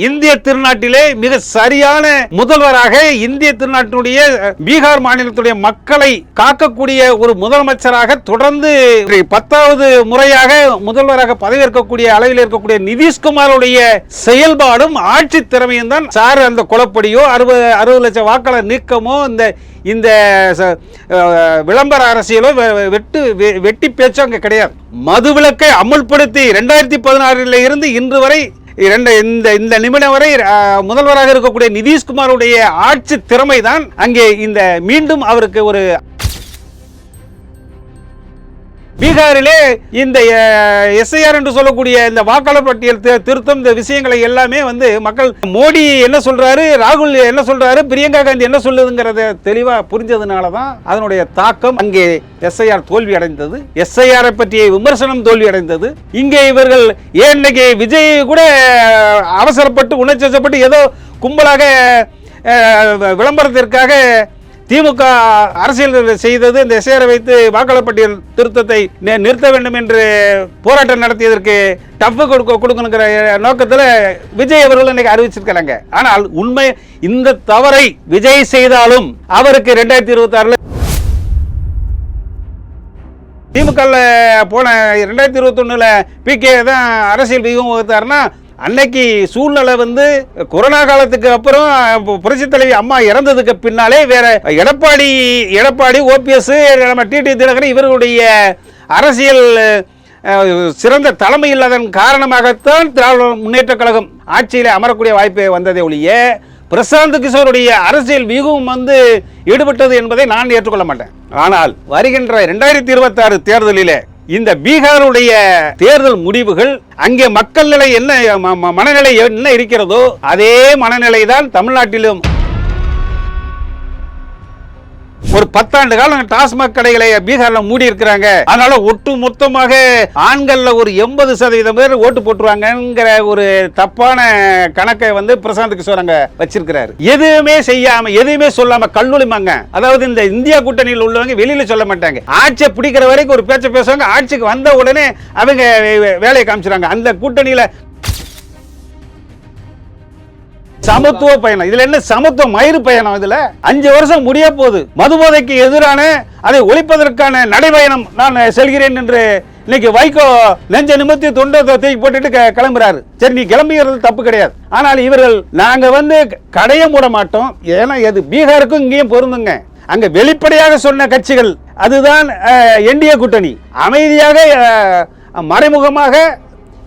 இந்திய திருநாட்டிலே மிக சரியான முதல்வராக இந்திய திருநாட்டினுடைய பீகார் மாநிலத்துடைய மக்களை காக்கக்கூடிய ஒரு முதலமைச்சராக தொடர்ந்து 10வது முறையாக முதல்வராக பதவியேற்கக்கூடிய அளவில் இருக்கக்கூடிய நிதிஷ்குமாருடைய செயல்பாடும் ஆட்சி திறமையும் தான் சார். அந்த குலப்படியோ 60 லட்சம் வாக்காளர் நீக்கமோ இந்த விளம்பர அரசியலோ வெட்டி பேச்சோ அங்க கிடையாது. மதுவிலக்கை அமுல்படுத்தி 2016 இருந்து இன்று வரை இந்த நிமிடம் வரை முதல்வராக இருக்கக்கூடிய நிதிஷ்குமாருடைய ஆட்சி திறமை தான் அங்கே இந்த மீண்டும் அவருக்கு ஒரு பீகாரிலே இந்த எஸ்ஐஆர் என்று சொல்லக்கூடிய இந்த வாக்காளர் பட்டியல் திருத்தம் இந்த விஷயங்களை எல்லாமே மக்கள் மோடி என்ன சொல்றாரு, ராகுல் என்ன சொல்றாரு, பிரியங்கா காந்தி என்ன சொல்லுதுங்கிறத தெளிவா புரிஞ்சதுனால தான் அதனுடைய தாக்கம் அங்கே எஸ்ஐஆர் தோல்வி அடைந்தது. எஸ்ஐஆரை பற்றிய விமர்சனம் தோல்வி அடைந்தது. இங்கே இவர்கள் ஏன் இன்னைக்கு விஜய் கூட அவசரப்பட்டு உணர்ச்சிப்பட்டு ஏதோ கும்பலாக விளம்பரத்திற்காக திமுக அரசியல் செய்தது இந்த எஸ்ஐஆரை வைத்து வாக்காளர் பட்டியல் திருத்தத்தை நிறுத்த வேண்டும் என்று போராட்டம் நடத்தியதற்கு டஃப் கொடுக்கணுங்கிற நோக்கத்தில் விஜய் அவர்கள் இன்னைக்கு அறிவிச்சிருக்கிறாங்க. ஆனால் உண்மை இந்த தவறை விஜய் செய்தாலும் அவருக்கு 2026 திமுக போன 2021 பிகே தான் அரசியல் வியூகம் வகுத்தாருன்னா அன்னைக்கு சூழ்நிலை கொரோனா காலத்துக்கு அப்புறம் புரட்சி தலைவி அம்மா இறந்ததுக்கு பின்னாலே வேற எடப்பாடி ஓபிஎஸ் நம்ம டிடி தினகரன் இவர்களுடைய அரசியல் சிறந்த தலைமை இல்லாதன் காரணமாகத்தான் திராவிட முன்னேற்ற கழகம் ஆட்சியில் அமரக்கூடிய வாய்ப்பு வந்ததே ஒழிய பிரசாந்த் கிஷோருடைய அரசியல் வியூகம் ஈடுபட்டது என்பதை நான் ஏற்றுக்கொள்ள மாட்டேன். ஆனால் வருகின்ற 2026 தேர்தலிலே இந்த பீகாருடைய தேர்தல் முடிவுகள் அங்கே மக்கள் நிலை என்ன மனநிலை என்ன இருக்கிறதோ அதே மனநிலை தான் தமிழ்நாட்டிலும். ஒரு 10 ஆண்டு காலம் டாஸ்மாக் கடைகளை பீகார்ல மூடி இருக்கிறாங்க. அதனால ஒட்டு மொத்தமாக ஆண்கள்ல ஒரு 80% பேர் ஓட்டு போட்டுருவாங்கிற ஒரு தப்பான கணக்கை பிரசாந்த் கிஷோர் அங்க வச்சிருக்கிறாரு. எதுவுமே செய்யாம எதுவுமே சொல்லாம கல்லூலிமாங்க. அதாவது இந்த இந்தியா கூட்டணியில் உள்ளவங்க வெளியில சொல்ல மாட்டாங்க. ஆட்சியை பிடிக்கிற வரைக்கும் ஒரு பேச்ச பேசுவாங்க. ஆட்சிக்கு வந்த உடனே அவங்க வேலையை காமிச்சிருவாங்க. அந்த கூட்டணியில சமத்துவ பயணம். இதுல என்ன சமத்துவ மயிறு பயணம்? இதுல 5 வருஷம் முடிய போகுது. மதுபோதைக்கு எதிரான அதை ஒழிப்பதற்கான நடைபயணம் நான் செல்கிறேன் என்று இன்னைக்கு வைகோ நெஞ்ச நிமித்தி தொண்டை தூக்கி போட்டுட்டு கிளம்புறாரு. சரி, நீ கிளம்புகிறது தப்பு கிடையாது. ஆனால் இவர்கள் நாங்க கடைய மூட மாட்டோம். ஏன்னா எது பீகாருக்கும் இங்கேயும் பொருந்துங்க. அங்க வெளிப்படையாக சொன்ன கட்சிகள் அதுதான் என்டிஏ கூட்டணி. அமைதியாக மறைமுகமாக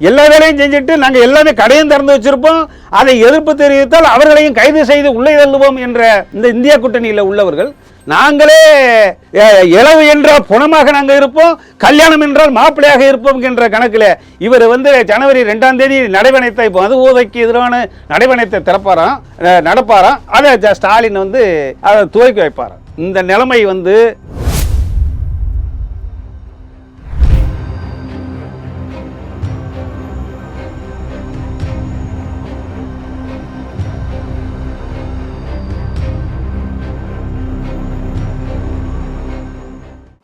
எல்லா வேலையும் செஞ்சுட்டு நாங்க எல்லாமே கடையும் திறந்து வச்சிருப்போம். அதை எதிர்ப்பு தெரிவித்தால் அவர்களையும் கைது செய்து உள்ளே தள்ளுவோம் என்ற இந்த இந்தியா கூட்டணியில் உள்ளவர்கள் நாங்களே இளவு என்றால் புணமாக நாங்கள் இருப்போம், கல்யாணம் என்றால் மாப்பிள்ளையாக இருப்போம் என்ற கணக்கில் இவர் ஜனவரி 2ஆம் தேதி நடைபயணத்தை மது போதைக்கு எதிரான நடைபயணத்தை நடப்பாராம். அதை ஸ்டாலின் அதை துவக்கி வைப்பாராம். இந்த நிலைமை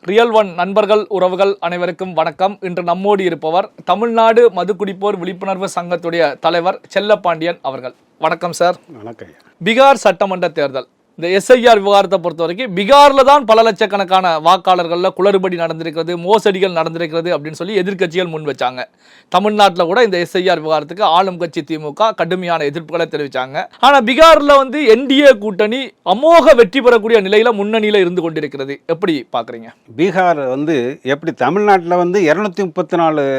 ரியல் ஒன் நண்பர்கள் உறவுகள் அனைவருக்கும் வணக்கம். இன்று நம்மோடு இருப்பவர் தமிழ்நாடு மதுக்குடிப்போர் விழிப்புணர்வு சங்கத்துடைய தலைவர் செல்லப்பாண்டியன் அவர்கள். வணக்கம் சார். வணக்கம். பீகார் சட்டமன்ற தேர்தல், இந்த எஸ்ஐஆர் விவகாரத்தை பொறுத்த வரைக்கும் பீகார்ல தான் பல லட்சக்கணக்கான வாக்காளர்கள்ல குளறுபடி நடந்திருக்கிறது, மோசடிகள் நடந்திருக்கிறது அப்படின்னு சொல்லி எதிர்க்கட்சிகள் முன் வச்சாங்க. தமிழ்நாட்டில் கூட இந்த எஸ்ஐஆர் விவகாரத்துக்கு ஆளும் கட்சி திமுக கடுமையான எதிர்ப்புகளை தெரிவிச்சாங்க. ஆனா பீகார்ல என்டிஏ கூட்டணி அமோக வெற்றி பெறக்கூடிய நிலையில முன்னணியில இருந்து கொண்டிருக்கிறது. எப்படி பாக்குறீங்க? பீகார் எப்படி தமிழ்நாட்டில் 234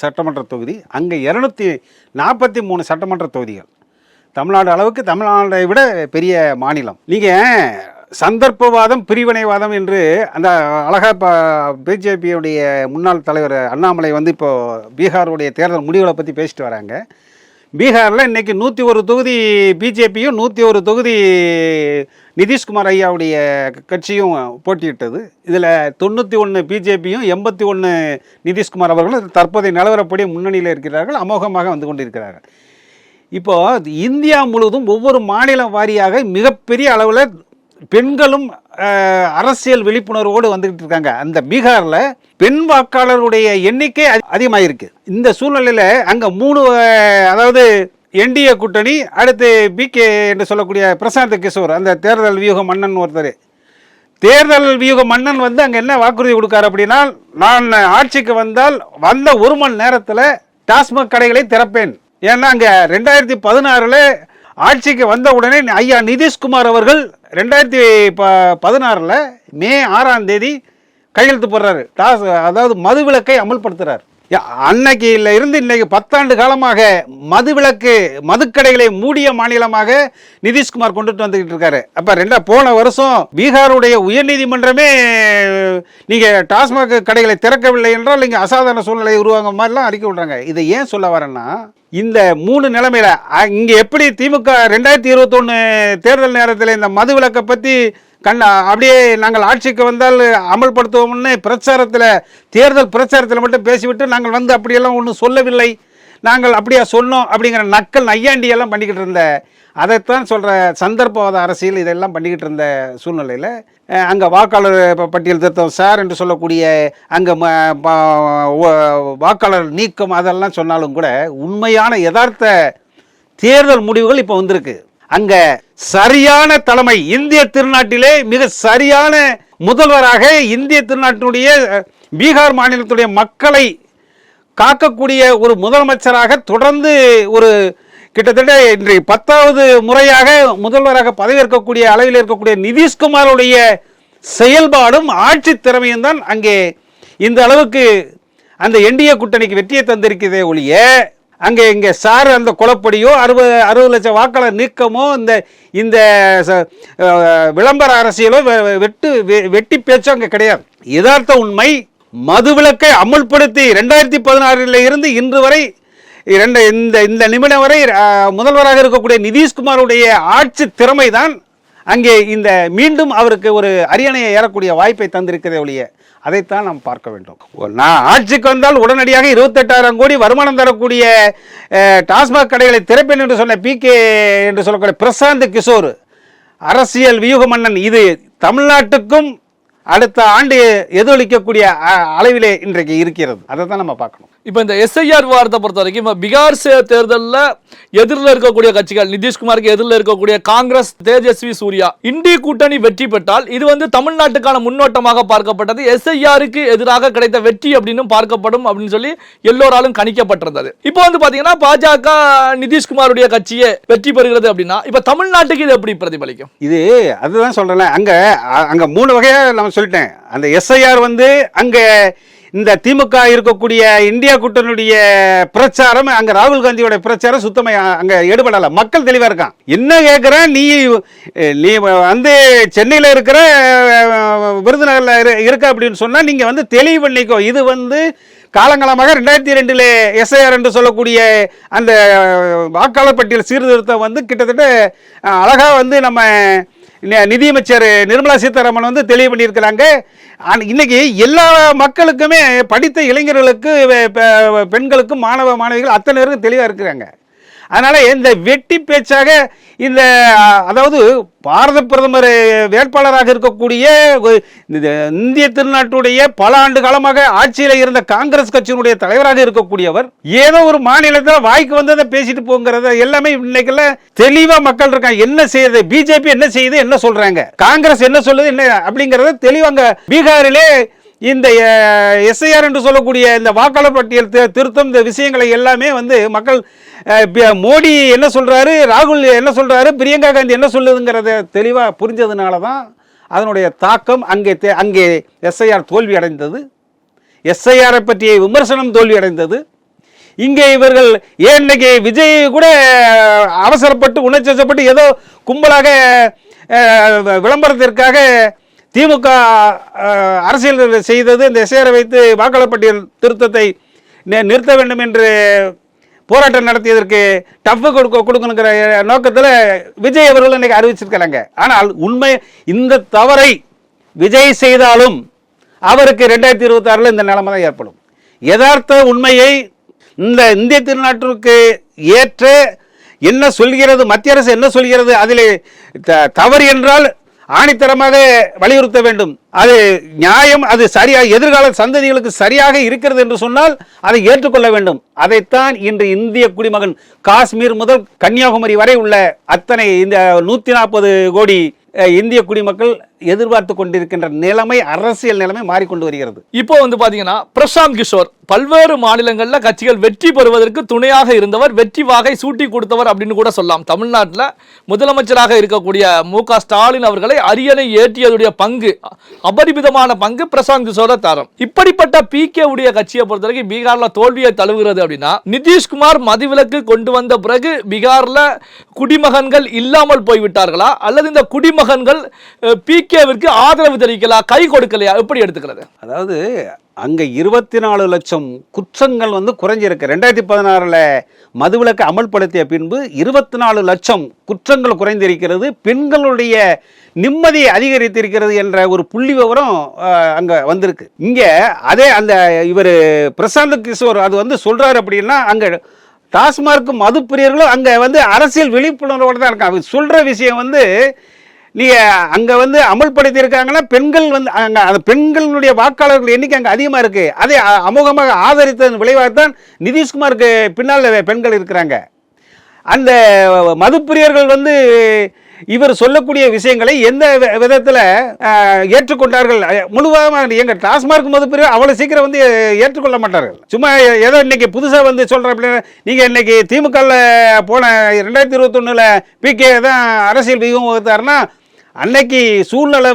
சட்டமன்ற தொகுதி, அங்க 243 சட்டமன்ற தொகுதிகள். தமிழ்நாடு அளவுக்கு தமிழ்நாட்டை விட பெரிய மாநிலம். நீங்கள் சந்தர்ப்பவாதம் பிரிவினைவாதம் என்று அந்த அழகா பிஜேபியுடைய முன்னாள் தலைவர் அண்ணாமலை இப்போ பீகாருடைய தேர்தல் முடிவுகளை பற்றி பேசிட்டு வராங்க. பீகாரில் இன்றைக்கி 101 தொகுதி பிஜேபியும் 101 தொகுதி நிதிஷ்குமார் ஐயாவுடைய கட்சியும் போட்டியிட்டது. இதில் 91 பிஜேபியும் 81 நிதிஷ்குமார் அவர்களும் தற்போதைய நிலவரப்படி முன்னணியில் இருக்கிறார்கள், அமோகமாக வந்து கொண்டிருக்கிறார்கள். இப்போ இந்தியா முழுவதும் ஒவ்வொரு மாநில வாரியாக மிகப்பெரிய அளவில் பெண்களும் அரசியல் விழிப்புணர்வோடு வந்துகிட்டு இருக்காங்க. அந்த பீகாரில் பெண் வாக்காளருடைய எண்ணிக்கை அதிகமாயிருக்கு. இந்த சூழ்நிலையில் அங்கே 3 அதாவது என்டிஏ கூட்டணி, அடுத்து பிகே என்று சொல்லக்கூடிய பிரசாந்த் கிஷோர், அந்த தேர்தல் வியூக மன்னன் ஒருத்தர். தேர்தல் வியூக மன்னன் வந்து அங்கே என்ன வாக்குறுதி கொடுக்காரு அப்படின்னா, நான் ஆட்சிக்கு வந்தால் வந்த 1 மணி நேரத்தில் டாஸ்மாக் கடைகளை திறப்பேன். ஏன்னா அங்கே 2016 ஆட்சிக்கு வந்த உடனே ஐயா நிதிஷ்குமார் அவர்கள் 2016 மே 6 கையெழுத்து போடுறாரு. அதாவது மதுவிலக்கை அமல்படுத்துறாரு. அன்னைக்கு இருந்து இன்னைக்கு 10 ஆண்டு காலமாக மதுவிலக்கு மதுக்கடைகளை மூடிய மாநிலமாக நிதிஷ்குமார் கொண்டுட்டு வந்துகிட்டு இருக்காரு. அப்ப போன வருஷம் பீகாருடைய உயர்நீதிமன்றமே நீங்க டாஸ்மாக் கடைகளை திறக்கவில்லை என்றால் இங்க அசாதாரண சூழ்நிலை உருவாங்க மாதிரிலாம் அறிக்கை விடுறாங்க. இதை ஏன் சொல்ல வரேன்னா, இந்த 3 நிலைமையில இங்க எப்படி திமுக 2021 தேர்தல் நேரத்தில் இந்த மதுவிலக்கை பத்தி அப்படியே நாங்கள் ஆட்சிக்கு வந்தால் அமல்படுத்துவோம்னு பிரச்சாரத்தில், தேர்தல் பிரச்சாரத்தில் மட்டும் பேசிவிட்டு நாங்கள் வந்து அப்படியெல்லாம் ஒன்றும் சொல்லவில்லை, நாங்கள் அப்படியே சொன்னோம் அப்படிங்கிற நக்கல் நையாண்டியெல்லாம் பண்ணிக்கிட்டு இருந்த, அதைத்தான் சொல்கிற சந்தர்ப்பவாத அரசியல் இதெல்லாம் பண்ணிக்கிட்டு இருந்த சூழ்நிலையில் அங்கே வாக்காளர் பட்டியல் திருத்தம் சார் என்று சொல்லக்கூடிய அங்கே வாக்காளர் நீக்கம் அதெல்லாம் சொன்னாலும் கூட உண்மையான யதார்த்த தேர்தல் முடிவுகள் இப்போ வந்திருக்கு. அங்க சரியான தலைமை, இந்திய திருநாட்டிலே மிக சரியான முதல்வராக இந்திய திருநாட்டினுடைய பீகார் மாநிலத்துடைய மக்களை காக்கக்கூடிய ஒரு முதலமைச்சராக தொடர்ந்து ஒரு கிட்டத்தட்ட இன்றைய 10வது முறையாக முதல்வராக பதவியேற்கக்கூடிய அளவில் இருக்கக்கூடிய நிதிஷ்குமாருடைய செயல்பாடும் ஆட்சி திறமையும் தான் அங்கே இந்த அளவுக்கு அந்த என்டிஏ கூட்டணிக்கு வெற்றியை தந்திருக்கிறதே ஒழிய, அங்கே இங்கே சார் அந்த குலப்படியோ 60 லட்சம் வாக்காளர் நீக்கமோ இந்த விளம்பர அரசியலோ வெட்டி பேச்சோ அங்கே கிடையாது. யதார்த்த உண்மை, மதுவிலக்கை அமுல்படுத்தி 2016 இருந்து இன்று வரை இந்த நிமிடம் வரை முதல்வராக இருக்கக்கூடிய நிதிஷ்குமாருடைய ஆட்சி திறமை தான் அங்கே இந்த மீண்டும் அவருக்கு ஒரு அரியணையை ஏறக்கூடிய வாய்ப்பை தந்திருக்கிறதே ஒழிய, அதைத்தான் நாம் பார்க்க வேண்டும். நான் ஆட்சிக்கு வந்தால் உடனடியாக 28,000 கோடி வருமானம் தரக்கூடிய டாஸ்மாக் கடைகளை திறப்பேன் என்று சொன்ன பிகே என்று சொல்லக்கூடிய பிரசாந்த் கிஷோர் அரசியல் வியூக மன்னன், இது தமிழ்நாட்டுக்கும் அடுத்த ஆண்டு எதிரொலிக்கக்கூடிய அளவிலே இன்றைக்கு இருக்கிறது. அதை தான் நம்ம பார்க்கணும். இப்போ இந்த எஸ்ஐஆர் விவாதத்தை பொறுத்த வரைக்கும் இப்போ பீகார் தேர்தலில் எதிரில் இருக்கக்கூடிய கட்சிகள், நிதிஷ்குமாருக்கு எதிரில் இருக்கக்கூடிய காங்கிரஸ், தேஜஸ்வி சூர்யா, இந்திய கூட்டணி வெற்றி பெற்றால் இது வந்து தமிழ்நாட்டுக்கான முன்னோட்டமாக பார்க்கப்பட்டது, எஸ்ஐஆருக்கு எதிராக கிடைத்த வெற்றி அப்படின்னு பார்க்கப்படும் அப்படின்னு சொல்லி எல்லோராலும் கணிக்கப்பட்டிருந்தது. இப்போ வந்து பாத்தீங்கன்னா பாஜக நிதிஷ்குமாருடைய கட்சியே வெற்றி பெறுகிறது அப்படின்னா இப்போ தமிழ்நாட்டுக்கு இது எப்படி பிரதிபலிக்கும்? இது அதுதான் சொல்றேன். அங்க 3 வகையா நம்ம சொல்லிட்டேன். அந்த எஸ்ஐஆர் வந்து அங்க இந்த திமுக இருக்கக்கூடிய இந்தியா கூட்டணியுடைய பிரச்சாரம், அங்க ராகுல் காந்தியோட பிரச்சாரம் சுத்தமா அங்க ஈடுபடல. மக்கள் தெளிவா இருக்கான். என்ன கேட்கிறேன், நீ வந்து சென்னையில இருக்கிற விருதுநகர்ல இருக்க அப்படின்னு சொன்னா நீங்க வந்து தெளிவு பண்ணிக்கோ. இது வந்து காலங்காலமாக 2002 எஸ்ஐஆர் என்று சொல்லக்கூடிய அந்த வாக்காளர் பட்டியல் சீர்திருத்தம் வந்து கிட்டத்தட்ட அழகா வந்து நம்ம நிதியமைச்சர் நிர்மலா சீதாராமன் வந்து தெளிவு பண்ணியிருக்கிறாங்க. இன்னைக்கு எல்லா மக்களுக்குமே, படித்த இளைஞர்களுக்கு, பெண்களுக்கும், மாணவிகள் அத்தனை பேருக்கு தெளிவாக இருக்கிறாங்க. அதனால இந்த வெட்டி பேச்சாக இந்த அதாவது பாரத பிரதமர் வேட்பாளராக இருக்கக்கூடிய இந்திய திருநாட்டுடைய பல ஆண்டு காலமாக ஆட்சியில் இருந்த காங்கிரஸ் கட்சியினுடைய தலைவராக இருக்கக்கூடியவர் ஏதோ ஒரு மாநிலத்தில் வாய்க்கு வந்ததை பேசிட்டு போங்கிறத எல்லாமே இன்னைக்கெல்லாம் தெளிவா மக்கள் இருக்காங்க. என்ன செய்யுது பிஜேபி, என்ன செய்யுது, என்ன சொல்றாங்க, காங்கிரஸ் என்ன சொல்லுது, என்ன அப்படிங்கறத தெளிவாங்க. பீகாரிலே இந்த எஸ்ஐஆர் என்று சொல்லக்கூடிய இந்த வாக்காளர் பட்டியல் திருத்தம், இந்த விஷயங்களை எல்லாமே வந்து மக்கள் மோடி என்ன சொல்றாரு, ராகுல் என்ன சொல்றாரு, பிரியங்கா காந்தி என்ன சொல்லுதுங்கிறத தெளிவா புரிஞ்சதுனால தான் அதனுடைய தாக்கம் அங்கே எஸ்ஐஆர் தோல்வி அடைந்தது. எஸ்ஐஆரை பற்றிய விமர்சனம் தோல்வி அடைந்தது. இங்கே இவர்கள் ஏன் இன்னைக்கு விஜய் கூட அவசரப்பட்டு உணர்ச்சிப்பட்டு ஏதோ கும்பலாக விளம்பரத்திற்காக திமுக அரசியல் செய்தது, இந்த எஸ்ஐஆரை வைத்து வாக்காளர் பட்டியல் திருத்தத்தை நிறுத்த வேண்டும் என்று போராட்டம் நடத்தியதற்கு டஃப் கொடுக்கணுங்கிற நோக்கத்தில் விஜய் அவர்கள் இன்னைக்கு அறிவிச்சிருக்கிறாங்க. ஆனால் உண்மை இந்த தவறை விஜய் செய்தாலும் அவருக்கு 2026 இந்த நிலைமை தான் ஏற்படும். யதார்த்த உண்மையை இந்த இந்திய திருநாட்டிற்கு ஏற்ற என்ன சொல்கிறது, மத்திய அரசு என்ன சொல்கிறது, அதில் தவறு என்றால் ஆணித்தரமாக வலியுறுத்த வேண்டும். அது நியாயம், அது சரியா எதிர்கால சந்ததிகளுக்கு சரியாக இருக்கிறது என்று சொன்னால் அதை ஏற்றுக்கொள்ள வேண்டும். அதைத்தான் இன்று இந்திய குடிமகன் காஷ்மீர் முதல் கன்னியாகுமரி வரை உள்ள அத்தனை இந்த 140 கோடி இந்திய குடிமக்கள் எதிர்பார்த்து கொண்டிருக்கின்ற நிலைமை, அரசியல் நிலைமை மாறிக்கொண்டு வருகிறது. இப்போ பாத்தீங்கன்னா பிரசாந்த் கிஷோர் பல்வேறு மாநிலங்கள்ல கட்சிகள் வெற்றி பெறுவதற்கு துணையாக இருந்தவர், வெற்றி வாகை சூட்டி கொடுத்தவர் அப்படின்னு கூட சொல்லலாம். தமிழ்நாட்டில் முதலமைச்சராக இருக்கக்கூடிய மு.க. ஸ்டாலின் அவர்களை அரியணை ஏற்றியதுடைய பங்கு, அபரிமிதமான பங்கு பிரசாந்த் கிஷோர தரம். இப்படிப்பட்ட PK உடைய கட்சியை பொறுத்தவரைக்கும் பீகார்ல தோல்வியை தழுவுகிறது அப்படின்னா, நிதிஷ்குமார் மதுவிலக்கு கொண்டு வந்த பிறகு பீகார்ல குடிமகன்கள் இல்லாமல் போய்விட்டார்களா, அல்லது இந்த குடிமகன்கள் PKவிற்கு ஆதரவு தெரிவிக்கலா, கை கொடுக்கலையா, எப்படி எடுத்துக்கிறது? அதாவது அங்க 24 லட்சம் குற்றங்கள் குறைஞ்சிருக்கு. 2016 மதுவிலக்கு அமல்படுத்திய பின்பு 24 லட்சம் குற்றங்கள் குறைந்திருக்கிறது. பெண்களுடைய நிம்மதியை அதிகரித்திருக்கிறது என்ற ஒரு புள்ளி விவரம் அங்க வந்திருக்கு. இங்க அதே அந்த இவர் பிரசாந்த் கிஷோர் அது சொல்றாரு அப்படின்னா, அங்க டாஸ்மார்க் மது பிரியர்களும் அங்க அரசியல் விழிப்புணர்வோடு தான் இருக்காங்க. சொல்ற விஷயம் நீங்க அங்க அமல்படுத்தி இருக்காங்கன்னா, பெண்கள் அங்க அந்த பெண்களுடைய வாக்காளர்கள் எண்ணிக்கை அங்க அதிகமா இருக்கு. அதை அமோகமாக ஆதரித்ததன் விளைவாகத்தான் நிதிஷ்குமாருக்கு பின்னால் பெண்கள் இருக்கிறாங்க. அந்த மதுப்பிரியர்கள் இவர் சொல்லக்கூடிய விஷயங்களை எந்த விதத்தில் ஏற்றுக்கொண்டார்கள்? முழுவதுமாக எங்க டாஸ்மார்க் மதுப்பிரியர் அவ்வளவு சீக்கிரம் ஏற்றுக்கொள்ள மாட்டார்கள். சும்மா ஏதோ இன்னைக்கு புதுசா சொல்ற அப்படின்னா, நீங்க இன்னைக்கு திமுக போன 2021 PK தான் அரசியல் வியூகம் வகுத்தாருன்னா, அன்னைக்கு சூழ்நிலை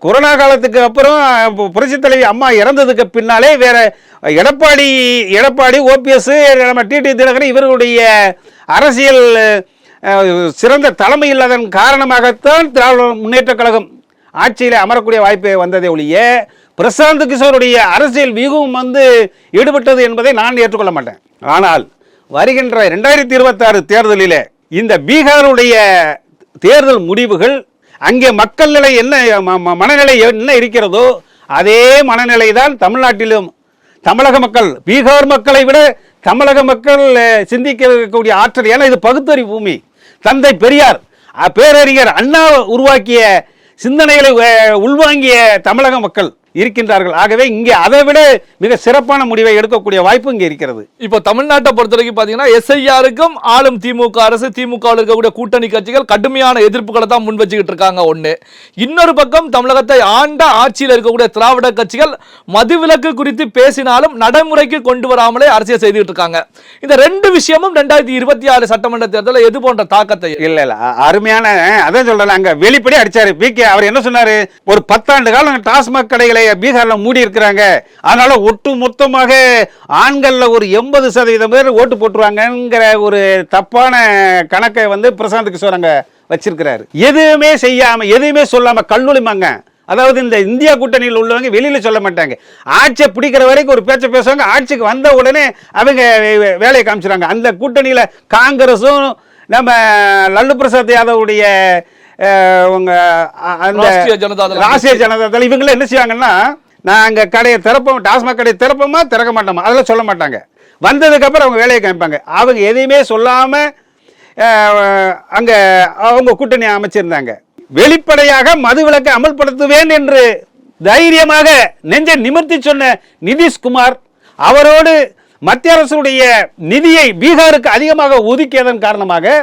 கொரோனா காலத்துக்கு அப்புறம் புரட்சி தலைவி அம்மா இறந்ததுக்கு பின்னாலே வேற எடப்பாடி OPS நம்ம TT தினகரன் இவர்களுடைய அரசியல் சிறந்த தலைமை இல்லாதன் காரணமாகத்தான் திராவிட முன்னேற்ற கழகம் ஆட்சியில் அமரக்கூடிய வாய்ப்பு வந்ததே ஒழிய, பிரசாந்த் கிஷோருடைய அரசியல் வியூகம் ஈடுபட்டது என்பதை நான் ஏற்றுக்கொள்ள மாட்டேன். ஆனால் வருகின்ற 2026 தேர்தலில் இந்த பீகாருடைய தேர்தல் முடிவுகள், அங்கே மக்கள் நிலை என்ன, மனநிலை என்ன இருக்கிறதோ அதே மனநிலை தான் தமிழ்நாட்டிலும். தமிழக மக்கள், பீகார் மக்களை விட தமிழக மக்கள் சிந்திக்கக்கூடிய ஆற்றல், ஏன்னா இது பகுத்தறிவு பூமி. தந்தை பெரியார், பேரறிஞர் அண்ணா உருவாக்கிய சிந்தனைகளை உள்வாங்கிய தமிழக மக்கள் இருக்கின்றார்கள். ஆகவே இங்கே அதை விட மிக சிறப்பான முடிவை எடுக்கக்கூடிய வாய்ப்பு இங்கே இருக்கிறது. இப்போ தமிழ்நாட்டை பொறுத்த வரைக்கும் பார்த்தீங்கன்னா, SIRக்கும் ஆளும் திமுக அரசு, திமுகவில் இருக்கக்கூடிய கூட்டணி கட்சிகள் கடுமையான எதிர்ப்புகளை தான் முன் வச்சுக்கிட்டு இருக்காங்க. ஒன்று. இன்னொரு பக்கம் தமிழகத்தை ஆண்ட ஆட்சியில் இருக்கக்கூடிய திராவிட கட்சிகள் மதுவிலக்கு குறித்து பேசினாலும் நடைமுறைக்கு கொண்டு வராமலே அரசியல் செய்துட்டு இருக்காங்க. இந்த ரெண்டு விஷயமும் 2026 சட்டமன்ற தேர்தலில் எது போன்ற தாக்கத்தை? இல்ல அருமையான, அதான் சொல்றேன், அங்க வெளிப்படி அடிச்சாரு PK. அவர் என்ன சொன்னாரு? ஒரு 10 ஆண்டு காலம் டாஸ்மாக் கடைகளை பீகார்ல மூடி இருக்கிறாங்க, அதனால ஒட்டு மொத்தமாக ஆண்கள்ல ஒரு 80% பேர் ஓட்டு போட்டுருவாங்கிற ஒரு தப்பான கணக்கை பிரசாந்த் கிஷோர் அங்க வச்சிருக்கிறாரு. எதுவுமே செய்யாம, எதுவுமே சொல்லாம கல்லுளிமாங்க. அதாவது இந்த இந்தியா கூட்டணியில் உள்ளவங்க வெளியில சொல்ல மாட்டாங்க. ஆட்சியை பிடிக்கிற வரைக்கும் ஒரு பேச்ச பேசுவாங்க, ஆட்சிக்கு வந்த உடனே அவங்க வேலையை காமிச்சிருவாங்க. அந்த கூட்டணியில காங்கிரஸும் நம்ம லல்லு பிரசாத் யாதவுடைய ராஷ்டிரிய ஜனதா தளம் இவங்க என்ன செய்வாங்கன்னா, நாங்க கடையை திறப்போம், டாஸ்மாக் கடையை திறப்போமா திறக்க மாட்டோமா அதெல்லாம் சொல்ல மாட்டாங்க. வந்ததுக்கு அப்புறம் அவங்க வேலையை காமிப்பாங்க. அவங்க எதையுமே சொல்லாம அங்க அவங்க கூட்டணி அமைச்சிருந்தாங்க. வெளிப்படையாக மதுவிலக்கை அமல்படுத்துவேன் என்று தைரியமாக நெஞ்சை நிமிர்த்தி சொன்ன நிதிஷ்குமார், அவரோடு மத்திய அரசுடைய நிதியை பீகாருக்கு அதிகமாக ஒதுக்கியதன் காரணமாக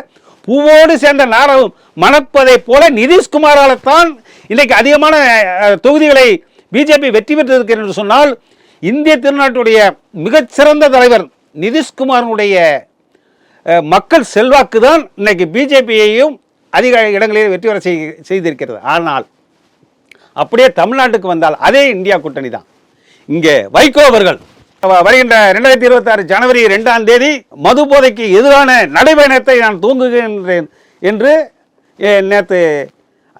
பூவோடு சேர்ந்த நாரம் மணப்பதை போல நிதிஷ்குமாரால் தான் இன்னைக்கு அதிகமான தொகுதிகளை பிஜேபி வெற்றி பெற்றிருக்கிறது என்று சொன்னால், இந்திய திருநாட்டுடைய மிகச்சிறந்த தலைவர் நிதிஷ்குமாரனுடைய மக்கள் செல்வாக்கு தான் இன்னைக்கு பிஜேபியையும் அதிக இடங்களில் வெற்றி பெற செய்திருக்கிறது. ஆனால் அப்படியே தமிழ்நாட்டுக்கு வந்தால் அதே இந்தியா கூட்டணி தான். இங்கே வைகோ அவர்கள் வருகின்ற 2026 ஜனவரி 2ஆம் தேதி மது போதைக்கு எதிரான நடைபயணத்தை நான் துவங்குகின்றேன் என்று நேற்று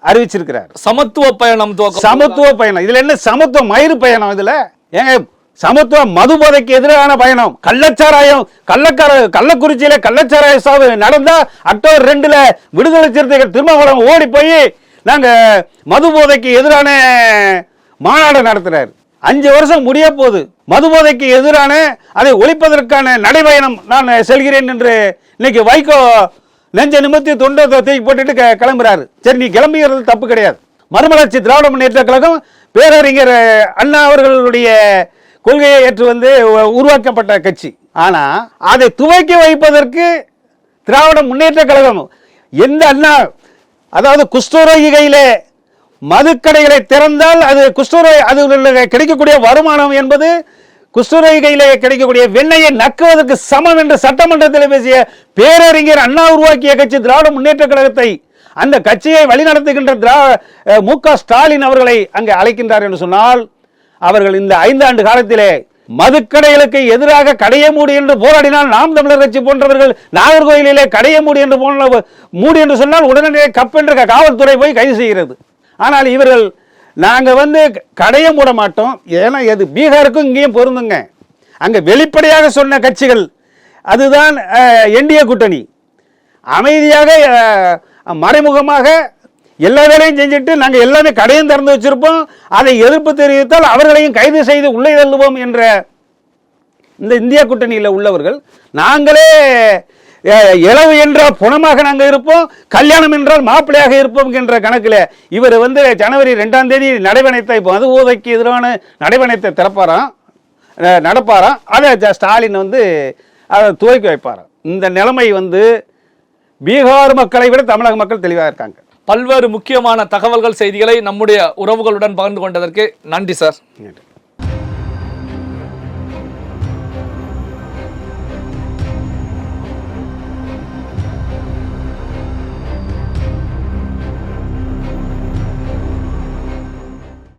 அறிவிச்சிருக்கிறார். சமத்துவ பயணம். சமத்துவ பயணம். இதுல என்ன சமத்துவ மயிறு பயணம்? இதுல ஏங்க சமத்துவ மது போதைக்கு எதிரான பயணம். கள்ளச்சாராயம், கள்ளக்குறிச்சியில கள்ளச்சாராய சாவு நடந்தா அக்டோபர் 2 விடுதலை சிறுத்தைகள் திருமாவளவன் ஓடி போய் நாங்க மது போதைக்கு எதிரான மாநாடு நடத்துறாரு. 5 வருஷம் முடிய போது. மது போதைக்கு எதிரான அதை ஒழிப்பதற்கான நடைபயணம் நான் செல்கிறேன் என்று இன்னைக்கு வைகோ நெஞ்ச நிமித்தி தொண்டை தூக்கி போட்டுட்டு கிளம்புறாரு. சரி, நீ கிளம்பிக்கிறது தப்பு கிடையாது. மறுமலர்ச்சி திராவிட முன்னேற்ற கழகம் பேரறிஞர் அண்ணா அவர்களுடைய கொள்கையை ஏற்று வந்து உருவாக்கப்பட்ட கட்சி. ஆனா அதை துவக்கி வைப்பதற்கு திராவிட முன்னேற்ற கழகம் எந்த அண்ணா, அதாவது குஷ்டரோகிகளிலே மதுக்கடைகளை திறந்தால் அது அது கிடைக்கக்கூடிய வருமானம் என்பது குஷ்டரோகிகளிலே கிடைக்கக்கூடிய வெண்ணையை நக்குவதற்கு சமம் என்று சட்டமன்றத்தில் பேசிய பேரறிஞர் அண்ணா உருவாக்கிய கட்சி திராவிட முன்னேற்ற கழகத்தை, அந்த கட்சியை வழிநடத்துகின்ற மு.க. ஸ்டாலின் அவர்களை அங்கே அழைக்கின்றார் என்று சொன்னால், அவர்கள் இந்த 5 ஆண்டு காலத்திலே மதுக்கடைகளுக்கு எதிராக கடைய மூடி என்று போராடினால் நாம் தமிழர் கட்சி போன்றவர்கள் நாகர்கோயிலிலே கடைய மூடி என்று சொன்னால் உடனடியே கப்பென்று காவல்துறை போய் கைது செய்கிறது. ஆனால் இவர்கள் நாங்கள் வந்து கடைய மூட மாட்டோம். ஏன்னா எது பீகாருக்கும் இங்கேயும் பொருந்துங்க. அங்கே வெளிப்படையாக சொன்ன கட்சிகள் அதுதான் என்டிஏ கூட்டணி. அமைதியாக மறைமுகமாக எல்லா வேலையும் செஞ்சுட்டு நாங்கள் எல்லாமே கடையும் திறந்து வச்சிருப்போம், அதை எதிர்ப்பு தெரிவித்தால் அவர்களையும் கைது செய்து உள்ளே தள்ளுவோம் என்ற இந்த இந்தியா கூட்டணியில் உள்ளவர்கள், நாங்களே இளவு என்றால் புணமாக நாங்கள் இருப்போம், கல்யாணம் என்றால் மாப்பிள்ளையாக இருப்போம் என்ற கணக்கில் இவர் வந்து ஜனவரி 2ஆம் தேதி நடைபயணத்தை மது போதைக்கு எதிரான நடைபயணத்தை நடப்பாராம். அதை ஸ்டாலின் வந்து அதை துவக்கி வைப்பாராம். இந்த நிலைமை வந்து பீகார் மக்களை விட தமிழக மக்கள் தெளிவாக இருக்காங்க. பல்வேறு முக்கியமான தகவல்கள், செய்திகளை நம்முடைய உறவுகளுடன் பகிர்ந்து கொண்டதற்கு நன்றி சார்.